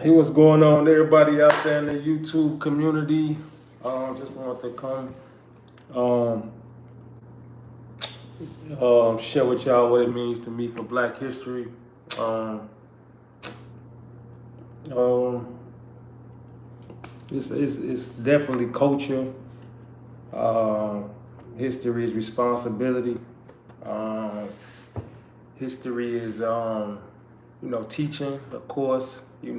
Hey, what's going on, everybody out there in the YouTube community? Just wanted to come um, share with y'all what it means to me for Black History. Um, um, it's definitely culture. Um, History is responsibility. Um, History is teaching, of course. I'm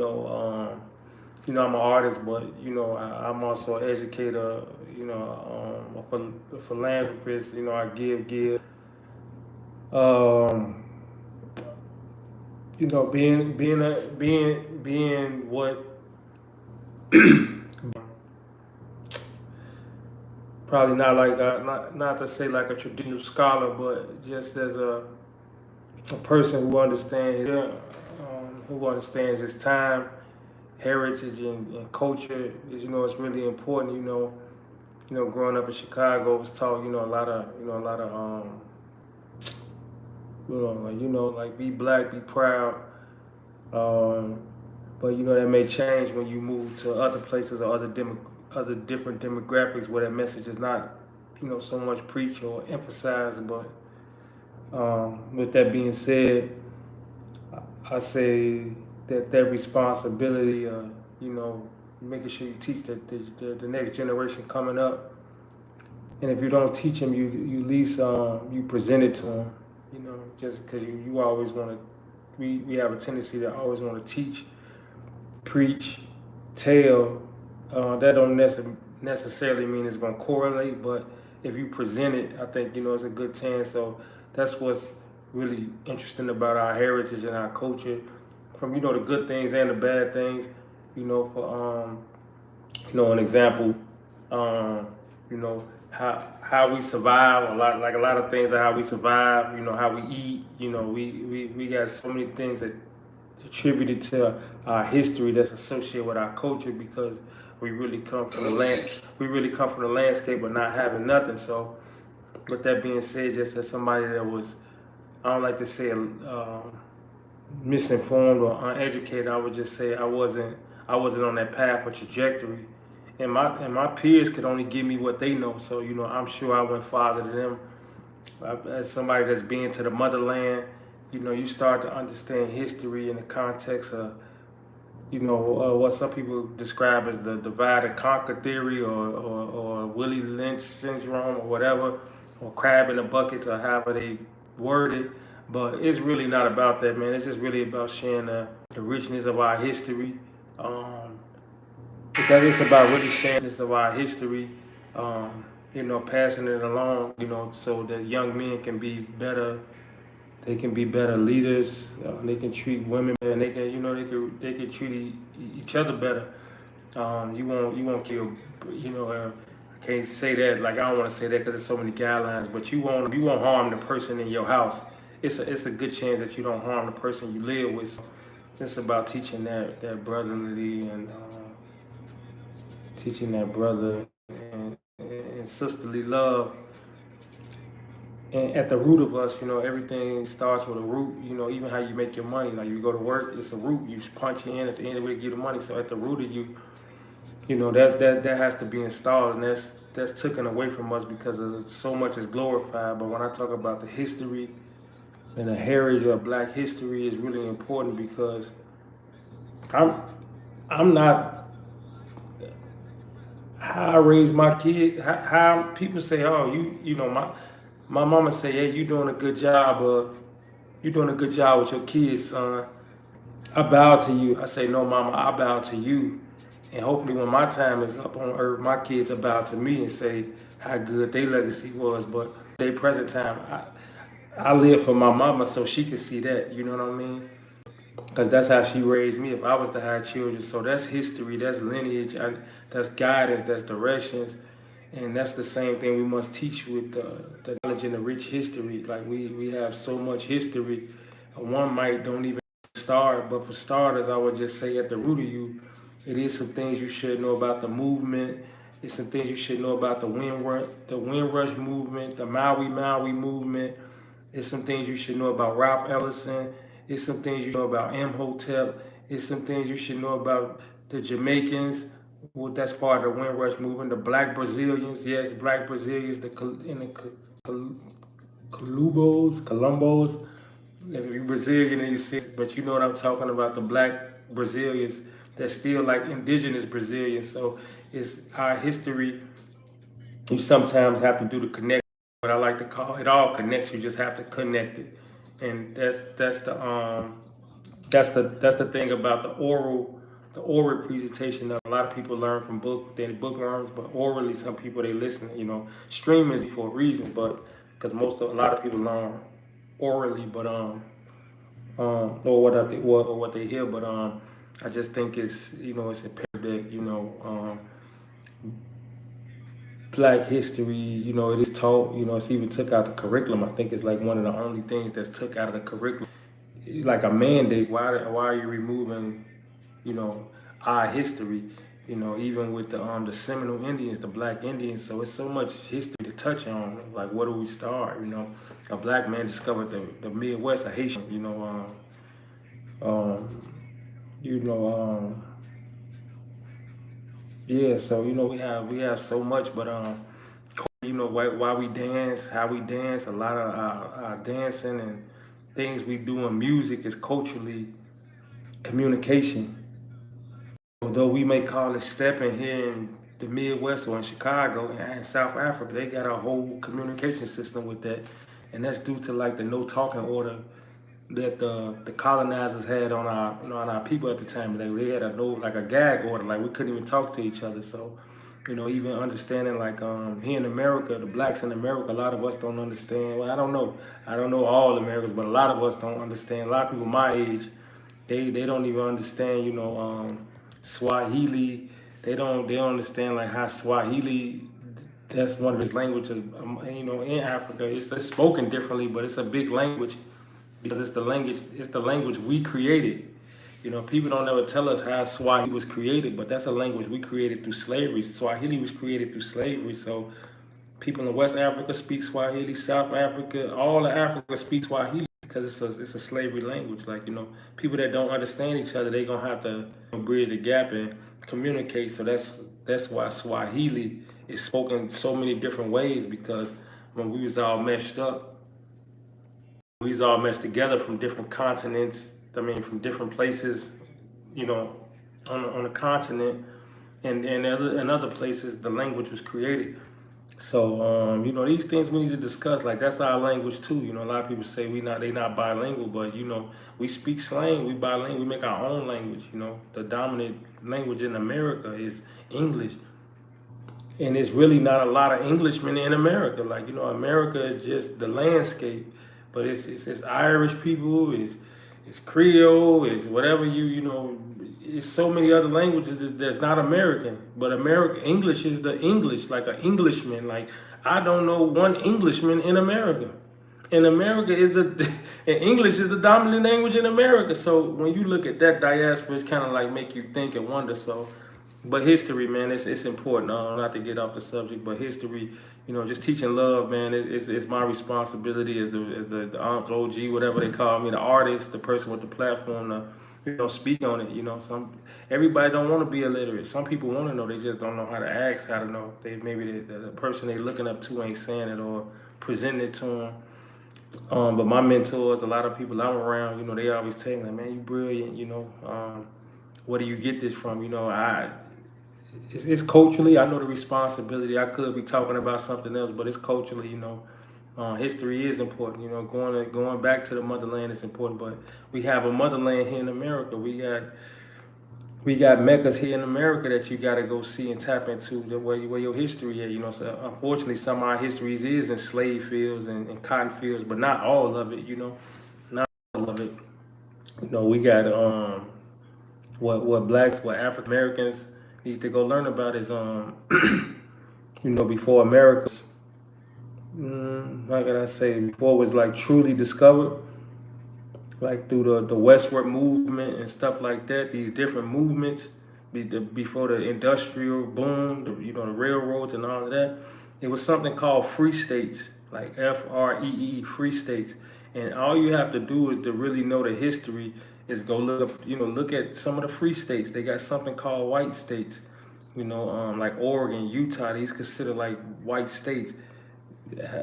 an artist, but I'm also an educator. A philanthropist. I give. Um, being what probably not like not to say like a traditional scholar, but just as a person who understands his time, heritage, and culture. It's really important. Growing up in Chicago, I was taught a lot of like be black, be proud. Um, but that may change when you move to other places or other different demographics where that message is not so much preached or emphasized. But with that being said, I say that responsibility, making sure you teach the next generation coming up, and if you don't teach them, you at least you present it to them. Just because you always want to, we have a tendency to always want to teach, preach, tell. That don't necessarily mean it's going to correlate, but if you present it, I think it's a good chance. So that's what's really interesting about our heritage and our culture, from the good things and the bad things. For an example, you know how we survive. A lot of things are how we survive. How we eat. We got so many things that attributed to our history that's associated with our culture, because we really come from the land. We really come from the landscape of not having nothing. So, with that being said, just as somebody that was, I don't like to say misinformed or uneducated, I would just say I wasn't on that path or trajectory, and my peers could only give me what they know. So I'm sure I went farther than them. As somebody that's been to the motherland, you start to understand history in the context of what some people describe as the divide and conquer theory, or Willie Lynch syndrome, or whatever, or crab in the buckets, or however they word it. But it's really not about that, man. It's just really about sharing the richness of our history. Um, because it's about really sharing this of our history, passing it along, so that young men can be better. They can be better leaders. They can treat women better, and they can treat each other better. You won't kill. I can't say that. Like, I don't want to say that because there's so many guidelines. But you won't harm the person in your house. It's a good chance that you don't harm the person you live with. So it's about teaching that brotherly, and teaching that brother and sisterly love. And at the root of us, everything starts with a root. Even how you make your money. Like, you go to work, it's a root. You punch in at the end of it, get the money. So at the root of you, that has to be installed, and that's taken away from us because of so much is glorified. But when I talk about the history and the heritage of Black history, is really important, because I'm I'm not how I raise my kids. How people say, oh, my mama say, hey, you doing a good job with your kids, son. I bow to you. I say, no, mama, I bow to you. And hopefully, when my time is up on earth, my kids will bow to me and say how good their legacy was. But their present time, I live for my mama so she can see that. You know what I mean? Because that's how she raised me. If I was to have children, so that's history, that's lineage, that's guidance, that's directions, and that's the same thing we must teach with the knowledge and the rich history. Like, we have so much history. One might don't even start, but for starters, I would just say at the root of you, it is some things you should know about the movement. It's some things you should know about the Windrush movement, the Maui movement. It's some things you should know about Ralph Ellison. It's some things you know about Imhotep. It's some things you should know about the Jamaicans. Well, that's part of the Windrush movement. The Black Brazilians, yes, Black Brazilians. Columbos. If you're Brazilian and you see, but you know what I'm talking about. The Black Brazilians. That's still like indigenous Brazilians. So it's our history. You sometimes have to do the connection. What I like to call it all connects. You just have to connect it, and that's the thing about the oral presentation that a lot of people learn from bookworms, but orally some people they listen. Streaming is for a reason, but because a lot of people learn orally, but or what they hear, but I just think it's imperative that Black history, it is taught. It's even took out the curriculum. I think it's like one of the only things that's took out of the curriculum, like a mandate. Why are you removing, you know, our history? Even with the Seminole Indians, the Black Indians. So it's so much history to touch on. Like, where do we start? A Black man discovered the Midwest, a Haitian. Um, you know, yeah. So we have so much, but why we dance, how we dance. A lot of our dancing and things we do in music is culturally communication. Although we may call it stepping here in the Midwest or in Chicago and South Africa, they got a whole communication system with that, and that's due to like the no talking order that the colonizers had on our people at the time. They had a gag order, like we couldn't even talk to each other. So, even understanding like here in America, the blacks in America, a lot of us don't understand. Well, I don't know all Americans, but a lot of us don't understand. A lot of people my age, they don't even understand. Swahili. They don't understand like how Swahili. That's one of his languages. In Africa, it's spoken differently, but it's a big language because it's the language we created. People don't ever tell us how Swahili was created, but that's a language we created through slavery. Swahili was created through slavery. So people in West Africa speak Swahili, South Africa, all of Africa speaks Swahili because it's a slavery language. Like, people that don't understand each other, they gonna have to bridge the gap and communicate. So that's why Swahili is spoken so many different ways, because when we was all meshed up, we was all meshed together from different continents. I mean, from different places, you know, on the continent, and other places, the language was created. So, these things we need to discuss. Like, that's our language too. A lot of people say they not bilingual, but we speak slang. We bilingual. We make our own language. The dominant language in America is English, and it's really not a lot of Englishmen in America. Like, America is just the landscape, but it's Irish people, it's Creole, it's whatever it's so many other languages that's not American. But English is the English, like an Englishman. Like, I don't know one Englishman in America. And America is and English is the dominant language in America. So when you look at that diaspora, it's kind of like make you think and wonder. So, but history, man, it's important. Not to get off the subject, but history, just teaching love, man, is my responsibility as the Uncle OG, whatever they call me, the artist, the person with the platform to, speak on it. Everybody don't want to be illiterate. Some people want to know, they just don't know how to ask, how to know. They maybe the person they looking up to ain't saying it or presenting it to them. But my mentors, a lot of people I'm around, they always tell me, like, man, you brilliant, where do you get this from? It's culturally, I know the responsibility. I could be talking about something else, but it's culturally, history is important. Going back to the motherland is important. But we have a motherland here in America. We got meccas here in America that you got to go see and tap into where your history is. So unfortunately, some of our histories is in slave fields and cotton fields, but not all of it. Not all of it. We got what African Americans need to go learn about is before America's how can I say, before it was like truly discovered, like through the westward movement and stuff like that, these different movements before the industrial boom, the railroads and all of that. It was something called free states. like FREE, free states. And all you have to do is to really know the history is go look up, look at some of the free states. They got something called white states, like Oregon, Utah. These considered like white states.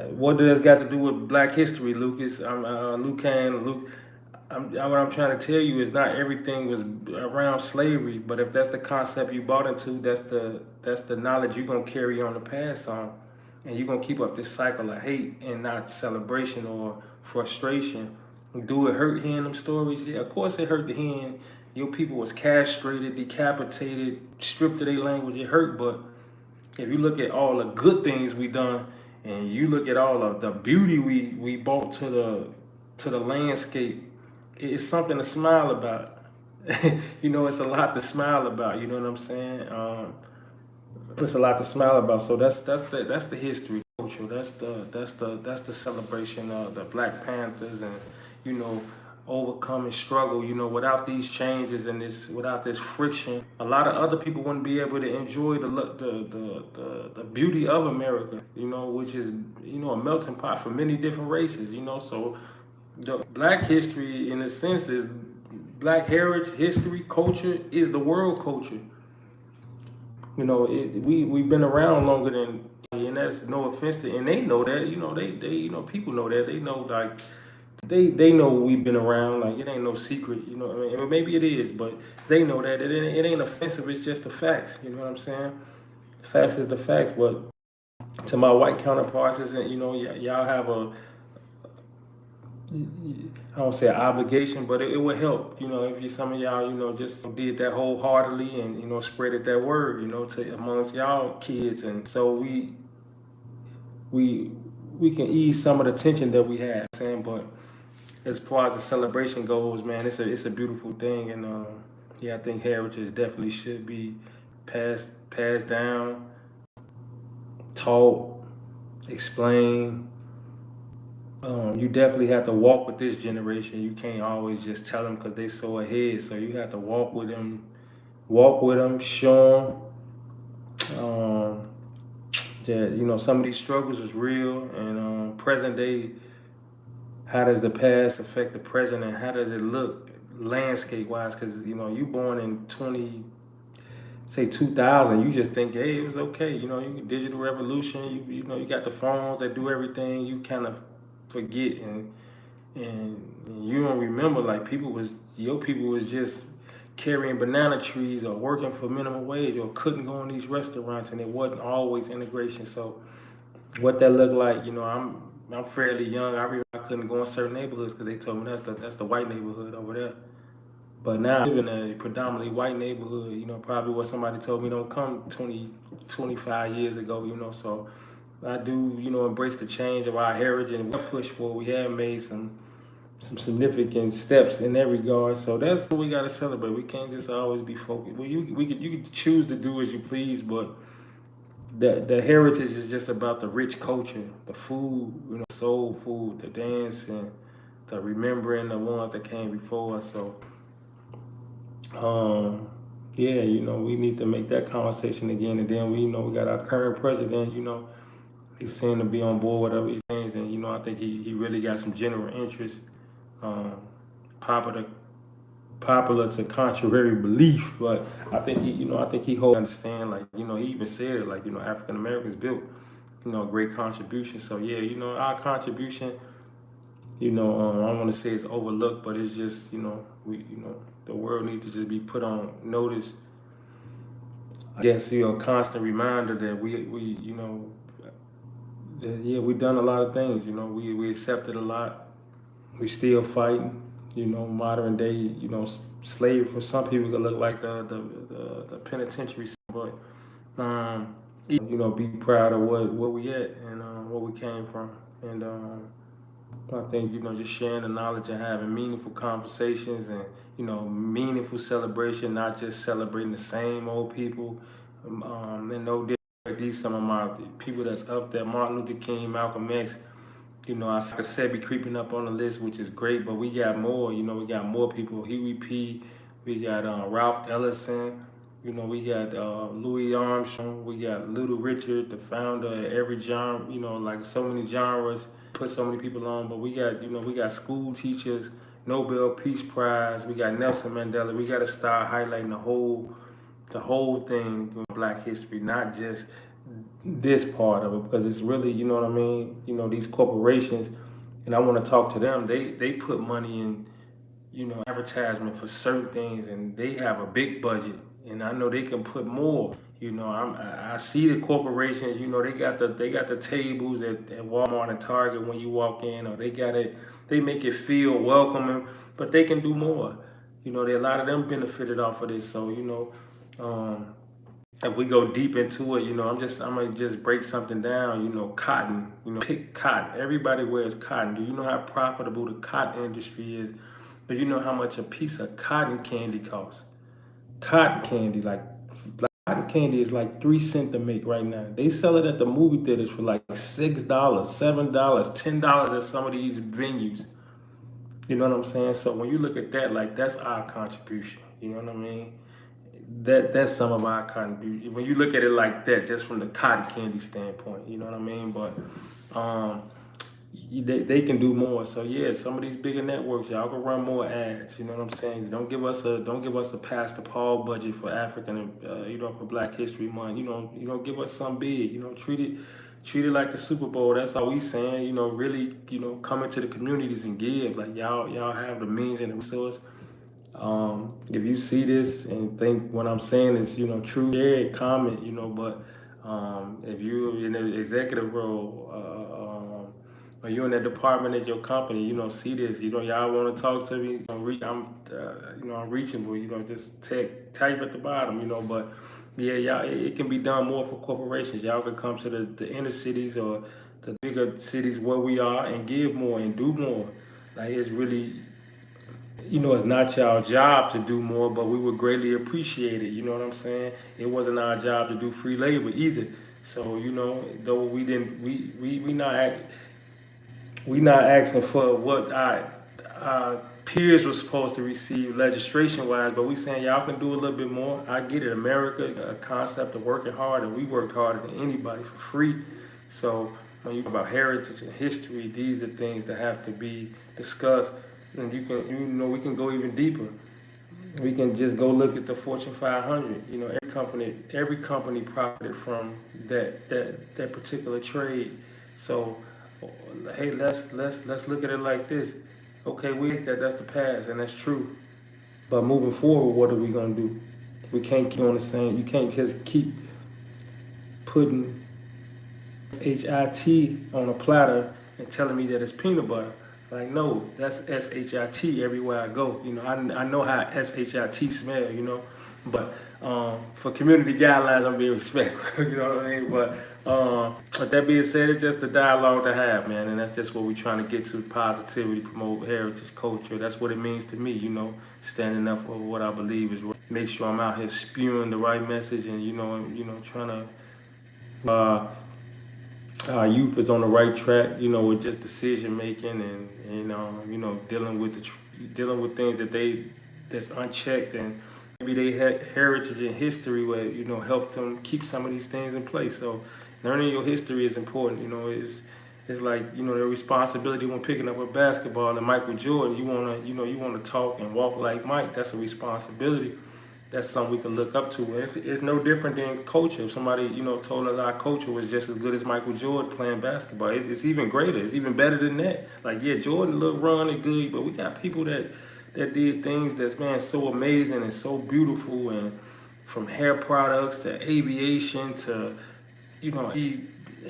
What does that got to do with Black history, Lucas? Luke. What I'm trying to tell you is not everything was around slavery, but if that's the concept you bought into, that's the knowledge you're gonna carry on to pass on, and you're gonna keep up this cycle of hate and not celebration or frustration. Do it hurt hearing them stories? Yeah, of course it hurt hearing your people was castrated, decapitated, stripped of their language. It hurt, but if you look at all the good things we done, and you look at all of the beauty we brought to the landscape, it's something to smile about. It's a lot to smile about. You know what I'm saying? It's a lot to smile about. So that's the history culture. That's the celebration of the Black Panthers, and you know overcoming struggle. Without these changes and without this friction, a lot of other people wouldn't be able to enjoy the beauty of America. Which is a melting pot for many different races. So the Black history, in a sense, is Black heritage, history, culture is the world culture. We've been around longer than, and that's no offense to, and they know that. People know that. They know, like, they know we've been around. Like, it ain't no secret. What I mean? Maybe it is, but they know that it ain't offensive. It's just the facts. You know what I'm saying? Facts is the facts. But to my white counterparts, isn't y'all have I don't say an obligation, but it would help, if some of y'all, just did that wholeheartedly and, spreaded that word, to amongst y'all kids. And so we can ease some of the tension that we have, but as far as the celebration goes, man, it's a beautiful thing. And yeah, I think heritage definitely should be passed down, taught, explained. You definitely have to walk with this generation. You can't always just tell them because they so ahead. So you have to walk with them, show them that some of these struggles is real. And present day, how does the past affect the present, and how does it look landscape wise? Because you born in 2000, you just think, hey, it was okay. You digital revolution. You got the phones that do everything. You kind of forget, and you don't remember, like, your people was just carrying banana trees or working for minimum wage or couldn't go in these restaurants, and it wasn't always integration. So what that looked like, I'm fairly young. I remember I couldn't go in certain neighborhoods because they told me that's the white neighborhood over there. But now I live in a predominantly white neighborhood, probably what somebody told me don't come 20, 25 years ago, so I do, embrace the change of our heritage, and we push for. We have made some significant steps in that regard. So that's what we got to celebrate. We can't just always be focused. Well, you could choose to do as you please, but the heritage is just about the rich culture, the food, soul food, the dance, and the remembering the ones that came before us. So, yeah, we need to make that conversation again, and then we got our current president, he seemed to be on board with other things, and I think he really got some general interest, popular to contrary belief, but I think he wholly understand. Like, he even said it, like, African Americans built a great contribution. So yeah, our contribution, I don't want to say it's overlooked, but it's just the world needs to just be put on notice. I guess constant reminder that we've done a lot of things. We accepted a lot. We still fighting. Modern day. Slavery for some people could look like the penitentiary, but be proud of where we at and where we came from. And I think just sharing the knowledge and having meaningful conversations and meaningful celebration, not just celebrating the same old people. And no different. These some of my people that's up there, Martin Luther King, Malcolm X. I said, be creeping up on the list, which is great, but we got more. We got more people. Huey P. We got Ralph Ellison. You know, we got Louis Armstrong, we got Little Richard, the founder of every genre, you know, like so many genres, put so many people on, but we got, you know, we got school teachers, Nobel Peace Prize, we got Nelson Mandela. We got to start highlighting the whole thing with Black history, not just this part of it, because it's really, you know what I mean, you know, these corporations, and I want to talk to them. They put money in, you know, advertisement for certain things, and they have a big budget, and I know they can put more. You know, I see the corporations. You know, they got the tables at Walmart and Target when you walk in, or they got it. They make it feel welcoming, but they can do more. You know, a lot of them benefited off of this. So you know, if we go deep into it, you know, I'm gonna just break something down. You know, cotton. You know, pick cotton. Everybody wears cotton. Do you know how profitable the cotton industry is? But you know how much a piece of cotton candy costs? Cotton candy, like cotton candy is like 3 cents to make right now. They sell it at the movie theaters for like $6, $7, $10 at some of these venues. You know what I'm saying? So when you look at that, like that's our contribution. You know what I mean? That's some of our contribution. When you look at it like that, just from the cotton candy standpoint, you know what I mean? But um, they can do more. So yeah, some of these bigger networks, y'all can run more ads. You know what I'm saying? Don't give us a Pastor Paul budget for African, you know, for Black History Month. You know, give us some big. You know, treat it like the Super Bowl. That's all we saying. You know, really, you know, come into the communities and give. Like y'all have the means and the resource. If you see this and think what I'm saying is, you know, true, share it, comment, you know, but if you're in an executive role, or you're in that department at your company, you know, see this, you know, y'all want to talk to me, you know, I'm reachable, you know, just type at the bottom, you know, but yeah, y'all, it can be done more for corporations. Y'all can come to the inner cities or the bigger cities where we are and give more and do more. Like it's really, you know, it's not y'all job to do more, but we would greatly appreciate it. You know what I'm saying? It wasn't our job to do free labor either. So you know, though we didn't, we not asking for what our peers were supposed to receive legislation wise, but we saying y'all can do a little bit more. I get it, America, a concept of working hard, and we worked harder than anybody for free. So when you talk about heritage and history, these are things that have to be discussed. And you know, we can go even deeper. We can just go look at the Fortune 500. You know, every company profited from that particular trade. So, hey, let's look at it like this. Okay, we think that that's the past, and that's true. But moving forward, what are we gonna do? We can't keep on the same. You can't just keep putting HIT on a platter and telling me that it's peanut butter. Like, no, that's SHIT everywhere I go. You know, I know how SHIT smell, you know. But for community guidelines, I'm being respectful, you know what I mean? But that being said, it's just a dialogue to have, man. And that's just what we're trying to get to, positivity, promote heritage, culture. That's what it means to me, you know, standing up for what I believe is right. Make sure I'm out here spewing the right message and, trying to our youth is on the right track, you know, with just decision making and dealing with dealing with things that's unchecked, and maybe they had heritage and history where help them keep some of these things in place. So learning your history is important. You know, it's like the responsibility when picking up a basketball and Michael Jordan. You wanna talk and walk like Mike. That's a responsibility. That's something we can look up to. It's no different than culture. If somebody, told us our culture was just as good as Michael Jordan playing basketball, it's even greater. It's even better than that. Like, yeah, Jordan looked run and good, but we got people that did things that's, man, so amazing and so beautiful, and from hair products to aviation to,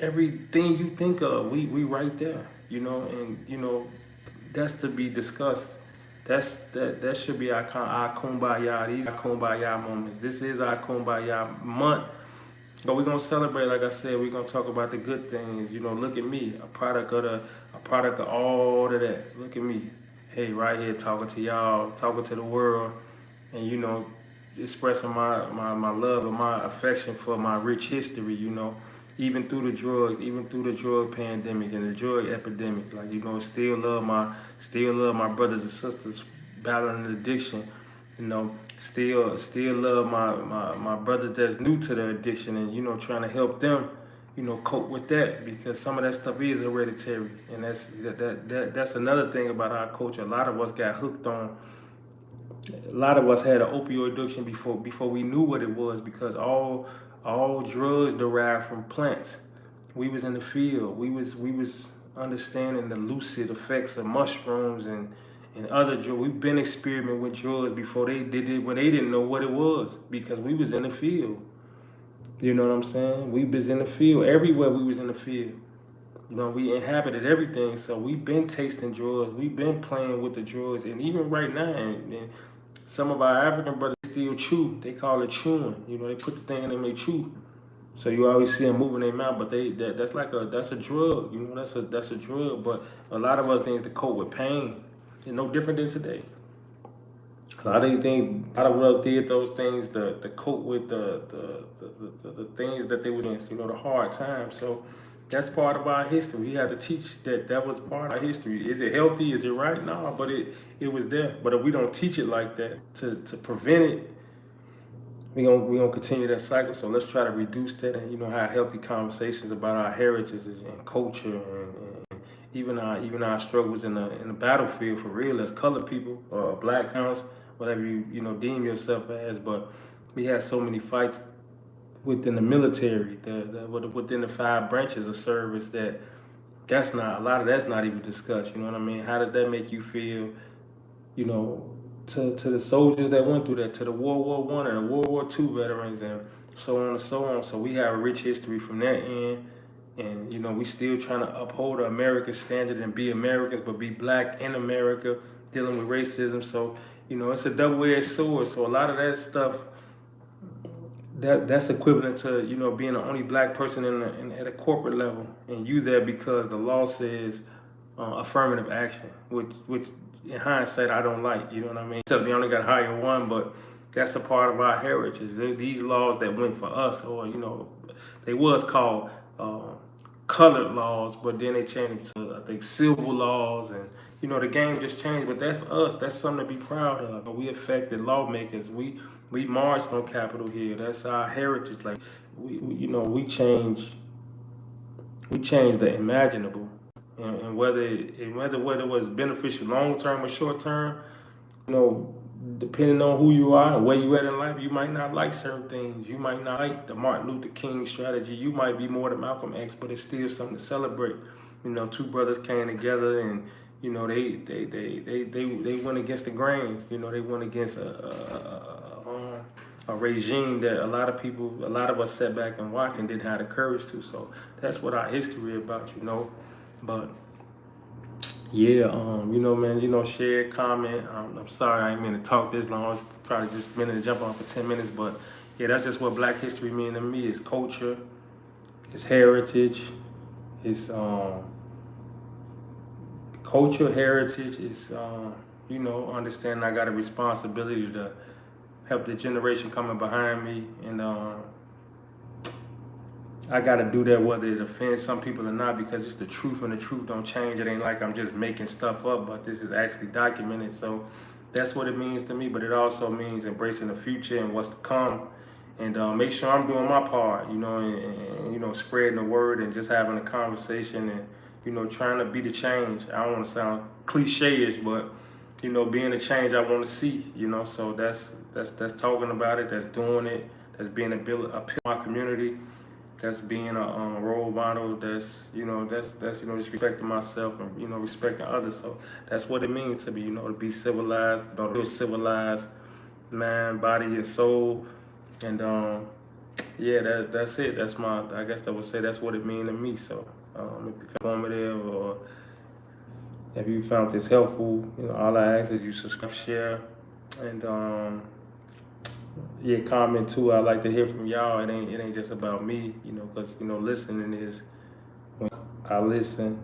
everything you think of, we right there, and that's to be discussed. That should be our kumbaya. These are kumbaya moments. This is our kumbaya month. But we're gonna celebrate, like I said, we're gonna talk about the good things. Look at me, a product of all of that. Look at me. Hey, right here talking to y'all, talking to the world, and expressing my love and my affection for my rich history, even through the drugs, even through the drug pandemic and the drug epidemic. Like, still love my brothers and sisters battling addiction. You know, still love my brothers that's new to the addiction, and you know, trying to help them, you know, cope with that, because some of that stuff is hereditary, and that's another thing about our culture. A lot of us got hooked on. A lot of us had an opioid addiction before we knew what it was, because all drugs derived from plants. We was in the field. We was understanding the lucid effects of mushrooms and other drugs. We've been experimenting with drugs before they did it, when they didn't know what it was, because we was in the field. You know what I'm saying? We was in the field. Everywhere we was in the field. You know, we inhabited everything. So we've been tasting drugs. We've been playing with the drugs. And even right now, and some of our African brothers still chew. They call it chewing. You know, they put the thing in them, they chew. So you always see them moving their mouth, but that's a drug. You know, that's a drug. But a lot of us needs to cope with pain. It's no different than today. A lot of these things, a lot of us did those things to cope with the things that they was in, you know, the hard times. So that's part of our history. We had to teach that was part of our history. Is it healthy? Is it right? No, but it was there. But if we don't teach it like that to prevent it, we gonna continue that cycle. So let's try to reduce that, and you know, have healthy conversations about our heritage and culture, and even our struggles in the battlefield for real, as colored people or black counts, whatever you know deem yourself as. But we had so many fights within the military, within the 5 branches of service, that's not, a lot of that's not even discussed. You know what I mean? How does that make you feel? You know, to the soldiers that went through that, to the World War I and the World War II veterans, and so on and so on. So we have a rich history from that end, and you know, we still trying to uphold the American standard and be Americans, but be black in America, dealing with racism. So you know, it's a double-edged sword. So a lot of that stuff, that's equivalent to, you know, being the only black person at a corporate level, and you there because the law says affirmative action, which in hindsight I don't like. You know what I mean? So we only got to hire one, but that's a part of our heritage. These laws that went for us, or you know, they was called colored laws, but then they changed to, I think, civil laws, and you know, the game just changed. But that's us. That's something to be proud of. We affected lawmakers. We marched on Capitol Hill. That's our heritage. Like we you know, we changed the imaginable, and whether it was beneficial long term or short term, you know, depending on who you are and where you at in life, you might not like certain things. You might not like the Martin Luther King strategy. You might be more the Malcolm X, but it's still something to celebrate. You know, two brothers came together, and you know, they went against the grain. You know, they went against a regime that a lot of us sat back and watched and didn't have the courage to. So that's what our history about, you know. But yeah, you know, man, you know, share, comment. I'm sorry I ain't mean to talk this long. I was probably just meant to jump on for 10 minutes, but yeah, that's just what Black history means to me. It's culture, it's heritage, it's culture, heritage. It's you know, understanding I got a responsibility to help the generation coming behind me, and I got to do that whether it offends some people or not, because it's the truth, and the truth don't change. It ain't like I'm just making stuff up, but this is actually documented. So that's what it means to me. But it also means embracing the future and what's to come, and make sure I'm doing my part, you know, and you know, spreading the word and just having a conversation, and you know, trying to be the change. I don't want to sound cliche-ish, but you know, being the change I want to see, you know. So that's talking about it, that's doing it, that's being a pillar in my community, that's being a role model, that's you know, that's you know, just respecting myself and you know, respecting others. So that's what it means to be, you know, to be civilized, you know, to civilized mind, body, and soul, and yeah, that's it. That's my, I guess I would say that's what it means to me. So if it's informative, or if you found this helpful, you know, all I ask is you subscribe, share, and yeah, comment too. I like to hear from y'all. It ain't just about me, you know, because you know, listening is when I listen.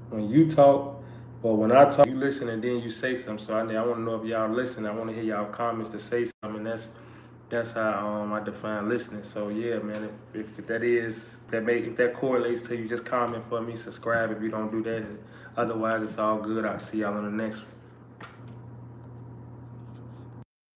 When you talk, or when I talk, you listen and then you say something. So I want to know if y'all listen. I want to hear y'all comments to say something. That's how I define listening. So yeah, man, if that correlates to you, just comment for me, subscribe if you don't do that. And otherwise, it's all good. I'll see y'all on the next one.